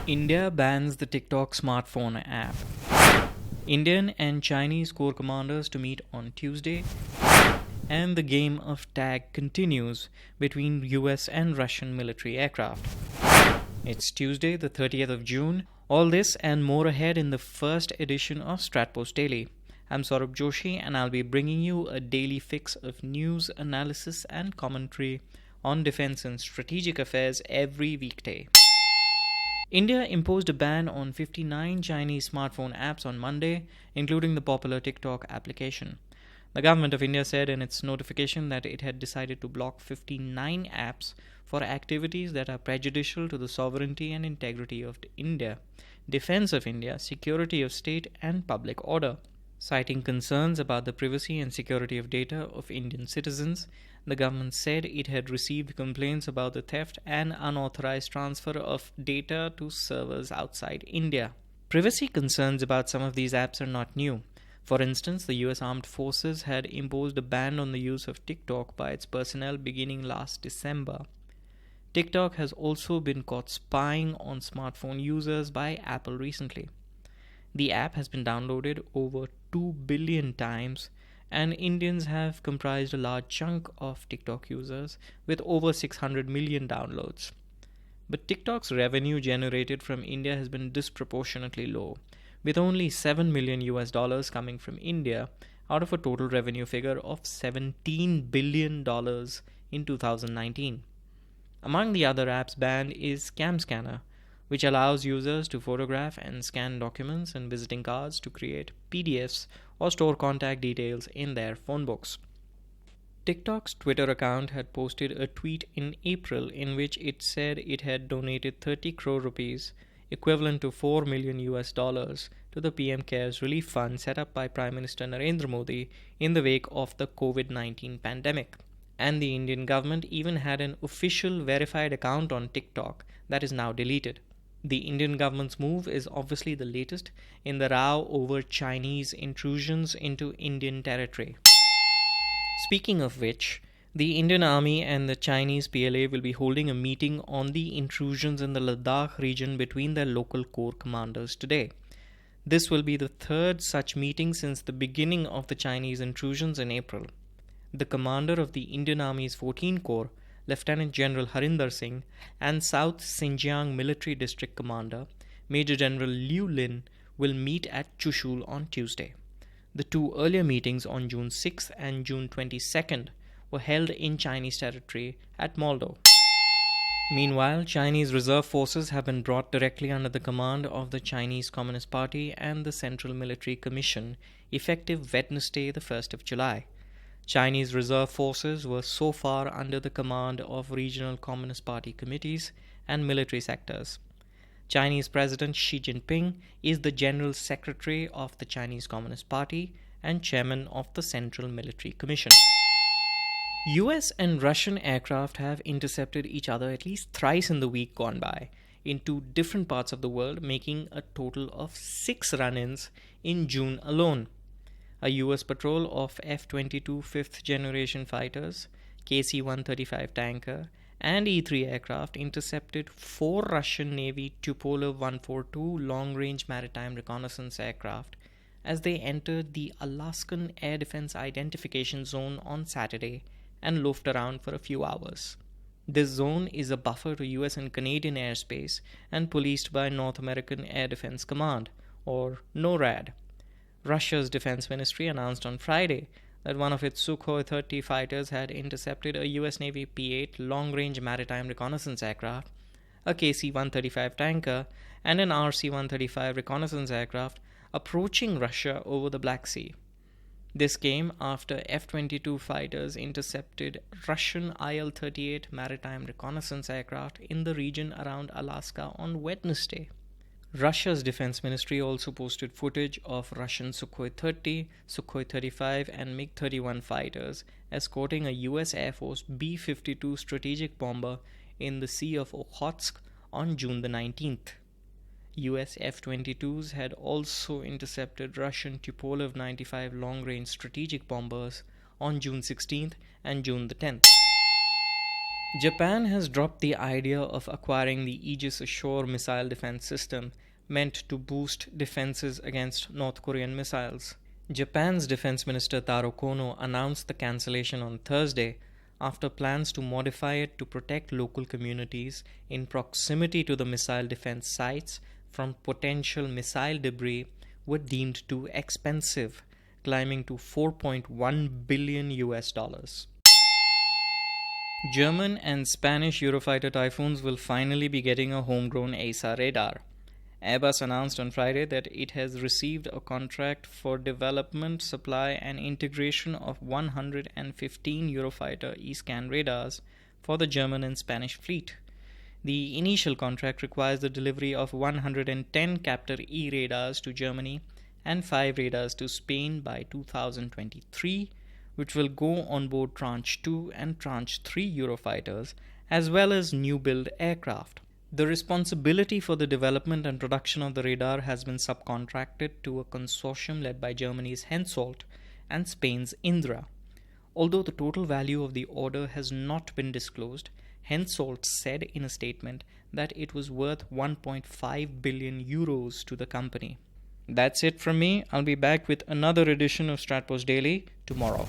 India bans the TikTok smartphone app. Indian and Chinese Corps commanders to meet on Tuesday, and the game of tag continues between US and Russian military aircraft. It's Tuesday, the 30th of June. All this and more ahead in the first edition of StratPost Daily. I'm Saurabh Joshi, and I'll be bringing you a daily fix of news, analysis, and commentary on defense and strategic affairs every weekday. India imposed a ban on 59 Chinese smartphone apps on Monday, including the popular TikTok application. The government of India said in its notification that it had decided to block 59 apps for activities that are prejudicial to the sovereignty and integrity of India, defense of India, security of state, and public order. Citing concerns about the privacy and security of data of Indian citizens, the government said it had received complaints about the theft and unauthorized transfer of data to servers outside India. Privacy concerns about some of these apps are not new. For instance, the US Armed Forces had imposed a ban on the use of TikTok by its personnel beginning last December. TikTok has also been caught spying on smartphone users by Apple recently. The app has been downloaded over 2 billion times, and Indians have comprised a large chunk of TikTok users with over 600 million downloads. But TikTok's revenue generated from India has been disproportionately low, with only $7 million coming from India out of a total revenue figure of $17 billion in 2019. Among the other apps banned is Cam Scanner, which allows users to photograph and scan documents and visiting cards to create PDFs or store contact details in their phone books. TikTok's Twitter account had posted a tweet in April in which it said it had donated 30 crore rupees, equivalent to $4 million to the PM Cares Relief Fund set up by Prime Minister Narendra Modi in the wake of the COVID-19 pandemic. And the Indian government even had an official verified account on TikTok that is now deleted. The Indian government's move is obviously the latest in the row over Chinese intrusions into Indian territory. Speaking of which, the Indian Army and the Chinese PLA will be holding a meeting on the intrusions in the Ladakh region between their local corps commanders today. This will be the third such meeting since the beginning of the Chinese intrusions in April. The commander of the Indian Army's 14th Corps, Lieutenant General Harinder Singh, and South Xinjiang Military District Commander, Major General Liu Lin, will meet at Chushul on Tuesday. The two earlier meetings on June 6th and June 22nd were held in Chinese territory at Moldo. Meanwhile, Chinese reserve forces have been brought directly under the command of the Chinese Communist Party and the Central Military Commission, effective Wednesday, the 1st of July. Chinese reserve forces were so far under the command of regional Communist Party committees and military sectors. Chinese President Xi Jinping is the General Secretary of the Chinese Communist Party and Chairman of the Central Military Commission. US and Russian aircraft have intercepted each other at least thrice in the week gone by in two different parts of the world, making a total of 6 run-ins in June alone. A US patrol of F-22 fifth-generation fighters, KC-135 tanker, and E-3 aircraft intercepted 4 Russian Navy Tupolev 142 long-range maritime reconnaissance aircraft as they entered the Alaskan Air Defense Identification Zone on Saturday and loafed around for a few hours. This zone is a buffer to US and Canadian airspace and policed by North American Air Defense Command, or NORAD. Russia's defense ministry announced on Friday that one of its Sukhoi 30 fighters had intercepted a US Navy P-8 long-range maritime reconnaissance aircraft, a KC-135 tanker, and an RC-135 reconnaissance aircraft approaching Russia over the Black Sea. This came after F-22 fighters intercepted Russian IL-38 maritime reconnaissance aircraft in the region around Alaska on Wednesday. Russia's defense ministry also posted footage of Russian Sukhoi 30, Sukhoi 35, and MiG-31 fighters escorting a US Air Force B-52 strategic bomber in the Sea of Okhotsk on June the 19th. US F-22s had also intercepted Russian Tupolev 95 long-range strategic bombers on June 16th and June the 10th. Japan has dropped the idea of acquiring the Aegis Ashore missile defense system meant to boost defenses against North Korean missiles. Japan's Defense Minister Taro Kono announced the cancellation on Thursday after plans to modify it to protect local communities in proximity to the missile defense sites from potential missile debris were deemed too expensive, climbing to 4.1 billion US dollars. German and Spanish Eurofighter Typhoons will finally be getting a homegrown AESA radar. Airbus announced on Friday that it has received a contract for development, supply, and integration of 115 Eurofighter E-scan radars for the German and Spanish fleet. The initial contract requires the delivery of 110 Captor E radars to Germany and 5 radars to Spain by 2023, which will go on board Tranche 2 and Tranche 3 Eurofighters, as well as new build aircraft. The responsibility for the development and production of the radar has been subcontracted to a consortium led by Germany's Hensoldt and Spain's Indra. Although the total value of the order has not been disclosed, Hensoldt said in a statement that it was worth 1.5 billion euros to the company. That's it from me. I'll be back with another edition of StratPost Daily tomorrow.